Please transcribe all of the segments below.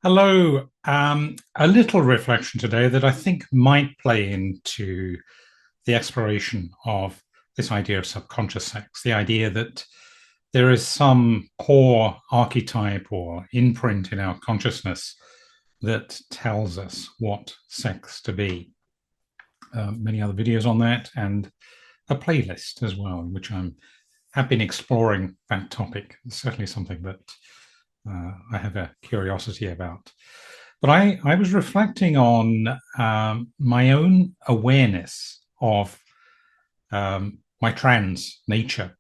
Hello. A little reflection today that I think might play into the exploration of this idea of subconscious sex, the idea that there is some core archetype or imprint in our consciousness that tells us what sex to be. Many other videos on that and a playlist as well, in which have been exploring that topic. It's certainly something that I have a curiosity about. But I was reflecting on my own awareness of my trans nature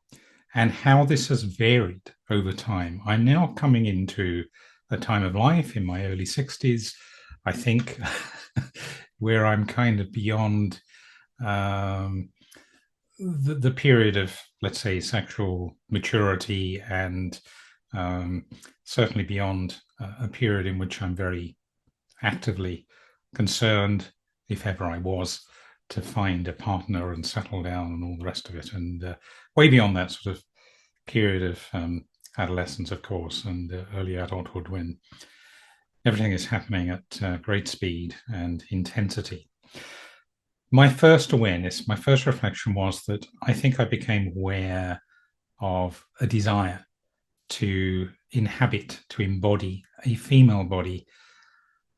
and how this has varied over time. I'm now coming into a time of life in my early 60s, I think, where I'm kind of beyond the period of, let's say, sexual maturity and certainly beyond a period in which I'm very actively concerned, if ever I was, to find a partner and settle down and all the rest of it. And way beyond that sort of period of adolescence, of course, and early adulthood when everything is happening at great speed and intensity. My first awareness, my first reflection was that I think I became aware of a desire to inhabit, to embody a female body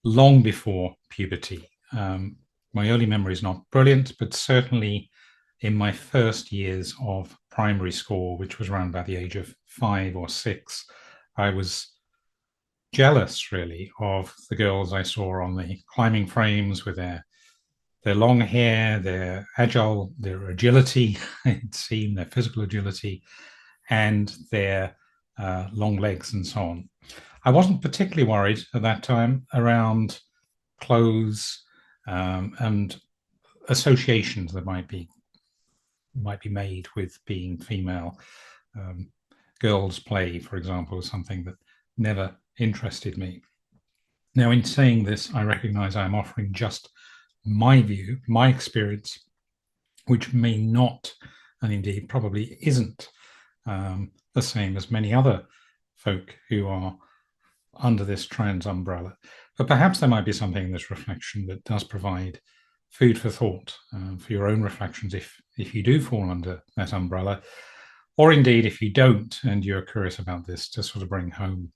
long before puberty. My early memory is not brilliant, but certainly in my first years of primary school, which was around about the age of 5 or 6, I was jealous really of the girls I saw on the climbing frames with their long hair, their agility, it seemed, their physical agility, and their long legs and so on. I wasn't particularly worried at that time around clothes and associations that might be made with being female. Girls' play, for example, is something that never interested me. Now, in saying this, I recognize I'm offering just my view, my experience, which may not, and indeed probably isn't, the same as many other folk who are under this trans umbrella. But perhaps there might be something in this reflection that does provide food for thought for your own reflections if you do fall under that umbrella, or indeed if you don't and you're curious about this, to sort of bring home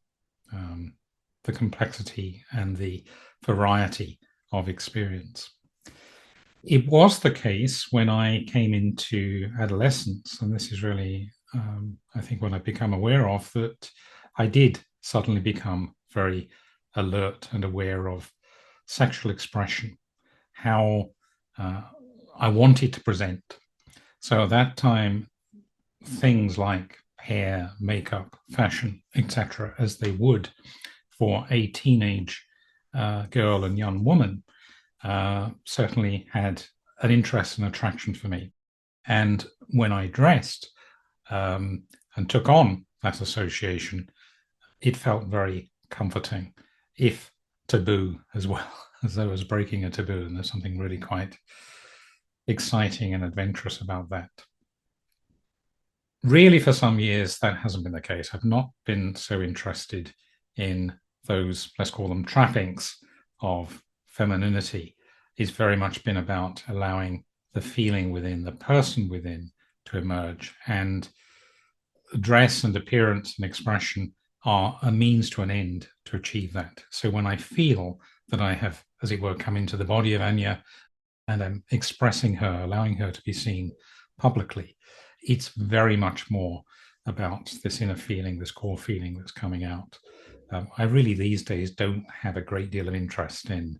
the complexity and the variety of experience. It was the case when I came into adolescence, and this is really, I think, what I've become aware of, that I did suddenly become very alert and aware of sexual expression, how I wanted to present. So at that time, things like hair, makeup, fashion, etc., as they would for a teenage girl and young woman, certainly had an interest and attraction for me. And when I dressed and took on that association, it felt very comforting, if taboo as well, as though I was breaking a taboo. And there's something really quite exciting and adventurous about that. Really, for some years, that hasn't been the case. I've not been so interested in those, let's call them trappings of femininity. It's very much been about allowing the feeling within, the person within, to emerge. And dress and appearance and expression are a means to an end to achieve that. So when I feel that I have, as it were, come into the body of Anya and I'm expressing her, allowing her to be seen publicly, it's very much more about this inner feeling, this core feeling that's coming out. I really these days don't have a great deal of interest in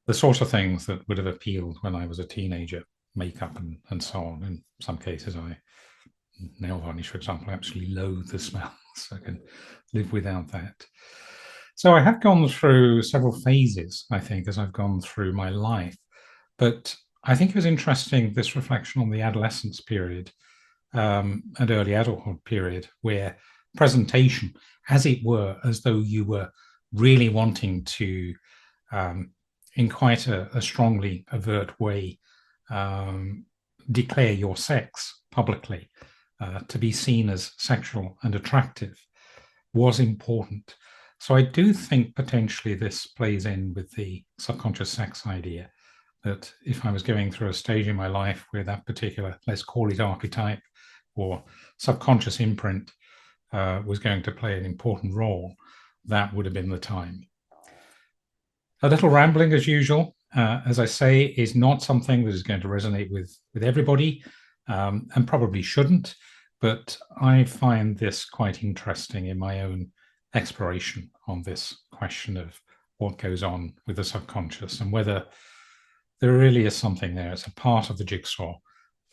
the sort of things that would have appealed when I was a teenager, makeup and so on. In some cases, nail varnish, for example, I absolutely loathe the smell, so I can live without that. So I have gone through several phases, I think, as I've gone through my life. But I think it was interesting, this reflection on the adolescence period and early adulthood period, where presentation, as it were, as though you were really wanting to, in quite a strongly overt way, declare your sex publicly, to be seen as sexual and attractive, was important. So I do think potentially this plays in with the subconscious sex idea, that if I was going through a stage in my life where that particular, let's call it archetype or subconscious imprint, was going to play an important role, that would have been the time. A little rambling as usual, as I say, is not something that is going to resonate with everybody, and probably shouldn't. But I find this quite interesting in my own exploration on this question of what goes on with the subconscious and whether there really is something there. It's a part of the jigsaw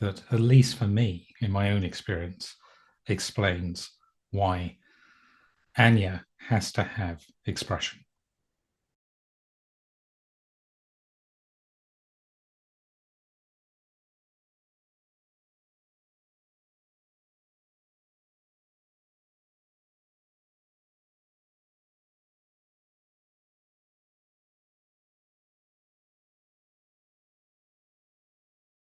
that, at least for me, in my own experience, explains why Anya has to have expression.